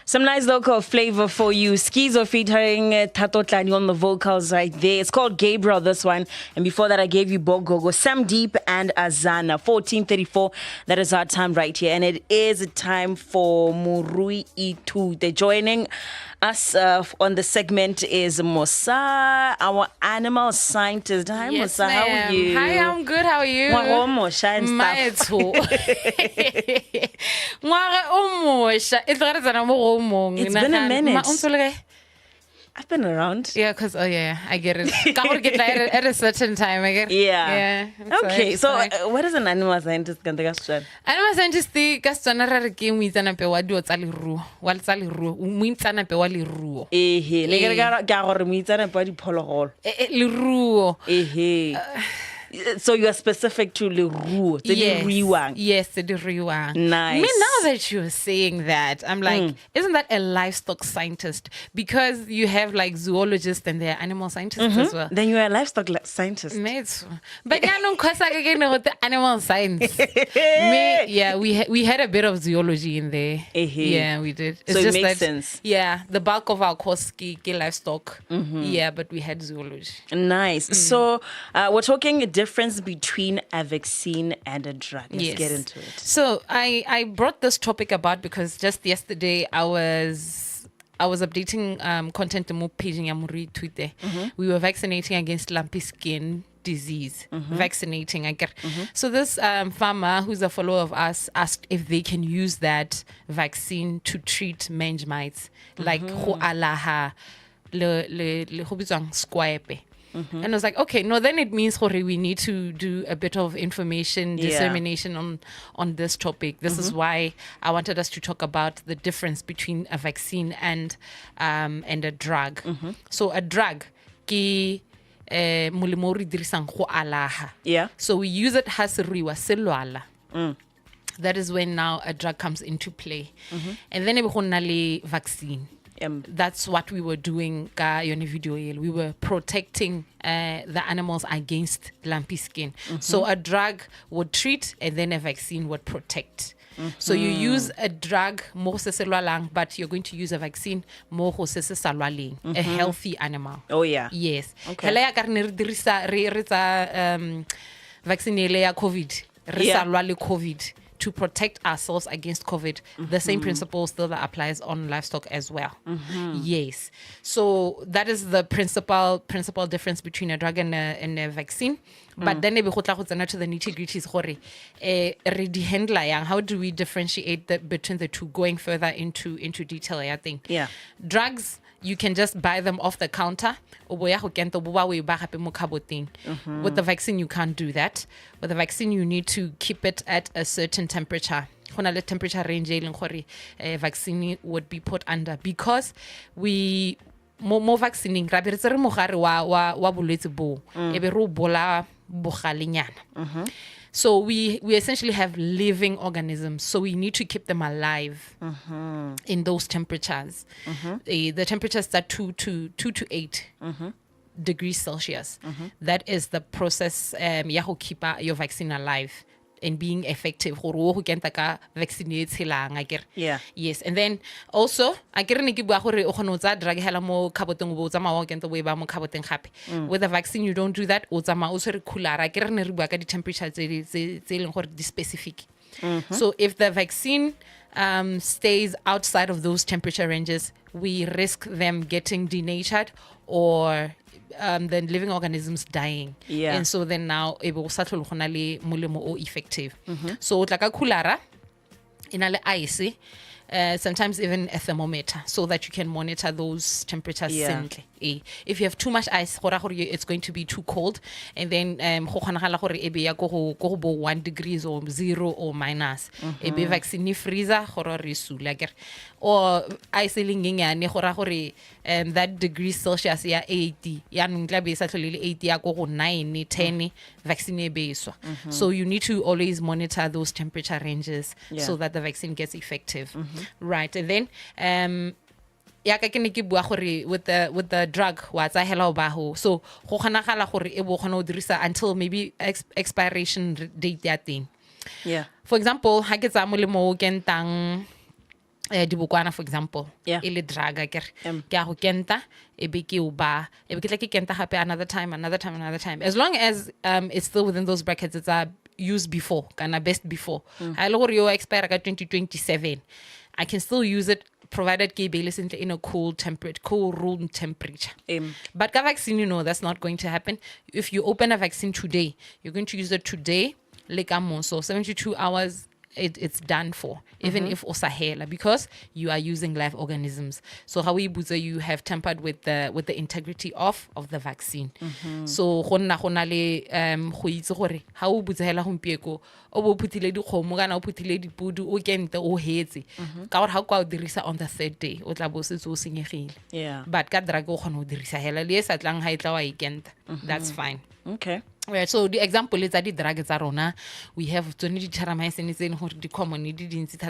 Some nice local flavor for you. Skizo featuring Tato Tlani on the vocals right there. It's called Gabriel, this one. And before that, I gave you Bogogo, Sam Deep, and Azana. 14:34. That is our time right here. And it is time for Morui Ithute. They're joining us on the segment is Mosa, our animal scientist. Hi, Yes, Mosa. ma'am. How are you? Hi, I'm good. How are you? Mosa and stuff. It's been a minute. I've been around. Yeah, because, I get it. Can't get at a certain time, I get it. Yeah. Okay, so what is an animal scientist? Animal scientist, Gastona Raraki, we tana pe wadu taliru, while taliru, Wintana pe waliru. Liru. So you are specific to Leroux. Yes, the Riwang. Nice. Me, now that you're saying that, I'm like, isn't that a livestock scientist? Because you have like zoologists and they're animal scientists as well. Then you are a livestock scientist. But yeah, no, cause I again with the animal science. We had a bit of zoology in there. Yeah, we did. It's so just it makes sense. Yeah, the bulk of our course ki livestock. Yeah, but we had zoology. Nice. So we're talking a difference between a vaccine and a drug. Let's get into it. So I brought this topic about because just yesterday I was updating content on page in Morui Ithute. We were vaccinating against lumpy skin disease. Vaccinating, I get. So this farmer who's a follower of us asked if they can use that vaccine to treat mange mites, like ho alaha le bitswang squape. And I was like, okay, no, then it means we need to do a bit of information dissemination on this topic. This is why I wanted us to talk about the difference between a vaccine and a drug. So a drug, ki mulimo re dirisang go alaha. Yeah. So we use it has riwa selwala. That is when now a drug comes into play. And then e vaccine. That's what we were doing in video. We were protecting the animals against lumpy skin. So a drug would treat and then a vaccine would protect. So you use a drug more but you're going to use a vaccine more a healthy animal. Oh yeah. Yes. Okay. Vaccine COVID to protect ourselves against COVID. The same principle still applies on livestock as well. Yes. So that is the principal difference between a drug and a vaccine. But then we go to the nitty-gritties. How do we differentiate between the two? Going further into detail, I think. Yeah. Drugs, you can just buy them off the counter. With the vaccine, you can't do that. With the vaccine, you need to keep it at a certain temperature. Temperature range vaccine would be put under because we more vaccinating. So we essentially have living organisms. So we need to keep them alive in those temperatures. The temperatures start 2 to 8 degrees Celsius. That is the process to keep your vaccine alive and being effective. Yeah. Yes. And then also, with the vaccine, you don't do that. Specific. So if the vaccine stays outside of those temperature ranges, we risk them getting denatured or the living organisms dying. Yeah. And so then now it will start to look effective. So like a kulara in ice, sometimes even a thermometer, so that you can monitor those temperatures simply. If you have too much ice, it's going to be too cold, and then 1 degrees or 0 or minus. Vaccine freezer or ice that degree Celsius 80 80 9 10 vaccine base. So you need to always monitor those temperature ranges so that the vaccine gets effective. Right. And then with the drug so until maybe expiration date that thing. Yeah. For example, dibokwana, for example, Yeah. e le drug akere ke a go kenta e be ke o ba e be ke tla ke kenta gape another time. As long as it's still within those brackets, it's a used before kana best before. Ha ile gore yo expire ka 2027, I can still use it provided ke be in a cool room temperature. But ka vaccine, that's not going to happen. If you open a vaccine today, you're going to use it today, like so 72 hours. It's done for, even if osahela, because you are using live organisms. So how you have tampered with the integrity of the vaccine. So gonna le go itse gore ha o butsela gompieko o bo phutile dikgomo kana o phutile dipudu o kente o hetse ka gore ha o dirisa on the third day o tla bo se o senyegile. But ka drug o gona o dirisa hela le sa tlang ha itla wa ikenta. That's fine. Okay. Right, so the example is that the drugs are on. We have terramycin is in the common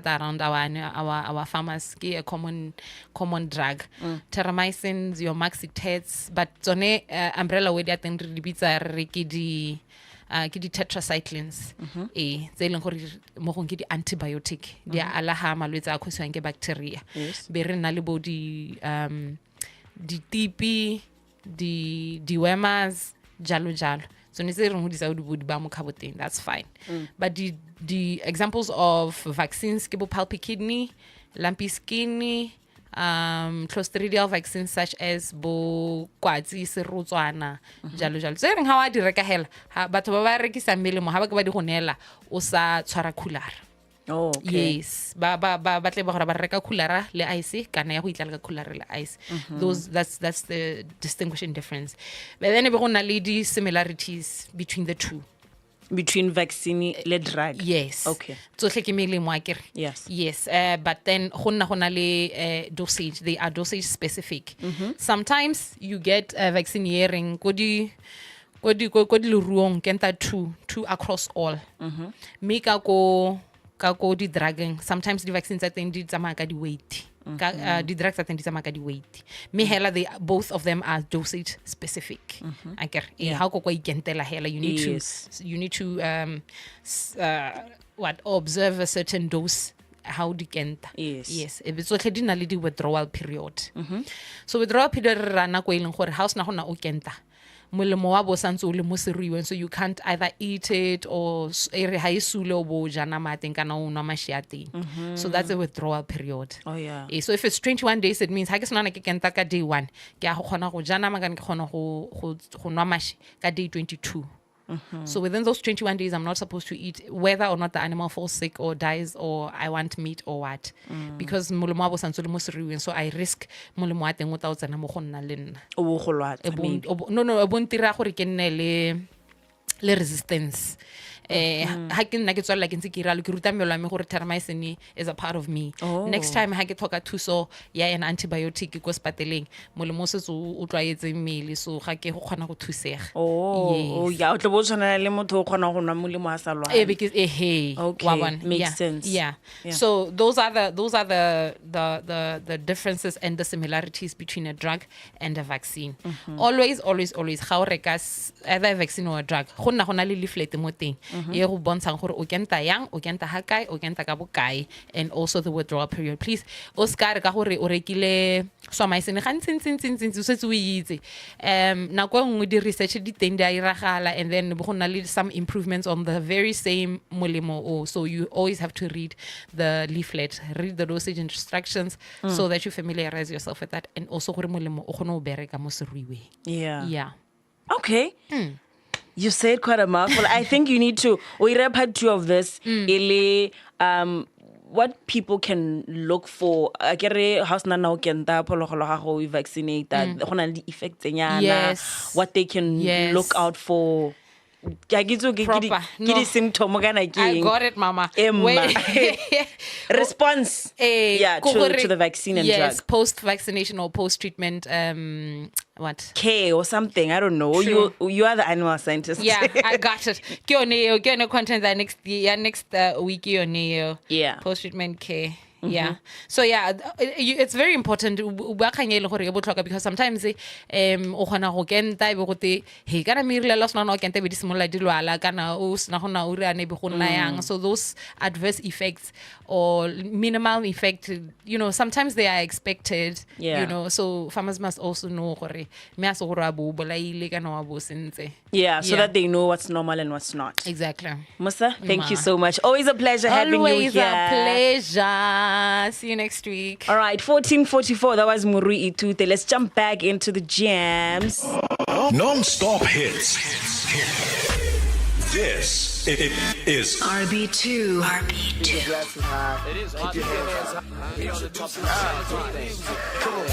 around our farmers. A common drug. Terramycin, your maxitetes, but zone umbrella way that and the tetracyclines. They long mo the antibiotic. They are alaha malwetsi a khoswang ke bacteria. Be re na le bo di TB, di wormers, jalo. So that's fine. But the examples of vaccines, palpy kidney, lumpy skin, clostridial vaccines such as kwatsi serotswana, jalo. So how I direka hela, but ba ba rekisa melemo ha ba ke ba di go nela o sa tshwara khulara. Oh, okay. Yes. Ba tle ba reka khulara le ice kana ya go itla ka khulara le ice. That's the distinguishing difference. But then be gona le di similarities between the two. Between vaccine le drug. Yes. Okay. So ke melemo akere. Yes. But then gona le dosage. They are dosage specific. Sometimes you get vaccineering ko di leruong kenta two across all. Make go di drugging. Sometimes the vaccines at the end tsamaya ka di weight. The drugs at the end tsamaya ka di weight. Me hela both of them are dosage specific. How go ikentela hela you need to observe a certain dose. How do you Yes. If it's okay, dinner the withdrawal period. So withdrawal period rana ko ileng gore house na go na o kenta. Molemo wa bo santse o le mo seriweng, so you can't either eat it or ha isule o bo jana mateng kana o nwa mashiateng. So that's a withdrawal period. So if it's 21 days, it means ha ke sena ke kenta ka day 1 ke a go khona go jana magane ke khona go nwa mashi ka day 22. So within those 21 days, I'm not supposed to eat, whether or not the animal falls sick or dies or I want meat or what. Because molemo wa bo santse le mo seriweng, so I risk molemo wa teng o tla o tsena mo go nna le nna. No, a bontira gore ke nne le resistance. Ha ke nna ke tswalla ke ntse ke iralo ke ruta mmelo wa me gore terramycin is a part of me. Next time ha ke thoka thuso ya an antibiotic go spateleng molemo se o tlwaetse mmele, so ga ke go khona go thusega. Ya o tlo bo tshwana le motho o khona go nwa molemo a sa lwa. Because okay, makes sense. Yeah. So those are the differences and the similarities between a drug and a vaccine. Always ga o reka either a vaccine or a drug go nna le leaflet mo teng e go bontshang gore o kenta yang, o kenta ha kae, o kenta ka bokae, and also the withdrawal period. Please o ska ka gore o rekile swamaisene ga ntsin o setse o itse nako nngwe di research di teng di a iragala, and then go nna le some improvements on the very same molemo. So you always have to read the leaflet, read the dosage instructions, so that you familiarize yourself with that, and also gore molemo o gone o bereka mo seruiwe. Yeah. Okay. You said quite a mouthful. I think you need to. We read part 2 of this. What people can look for. Akere house na o kenta phologolo ga go vaccinate that. Go na le effects nyana. What they can look out for. Proper. No. Symptom I got it, mama. Response to the vaccine and drug. Post-vaccination or post-treatment what? Care or something, I don't know. You are the animal scientist. Yeah, I got it. Get content next week. Post-treatment care. Yeah. So yeah, it's very important because sometimes o khona go kenta be go te he kana mirile la sona no kenta be di simolla di lwala kana o sna go na o re ane be go nna yang. So those adverse effects or minimal effect, sometimes they are expected. So farmers must also know gore me aso go ra bo bolaile kana wa bo sentse. Yeah, so that they know what's normal and what's not. Exactly. Mosa, thank you so much. Always a pleasure having you here. Always a pleasure. See you next week. All right, 14:44. That was Morui Ithute. Let's jump back into the jams. Non-stop hits. This is RB2. It is hot to get hands high. Be on the top of the thing. Come on.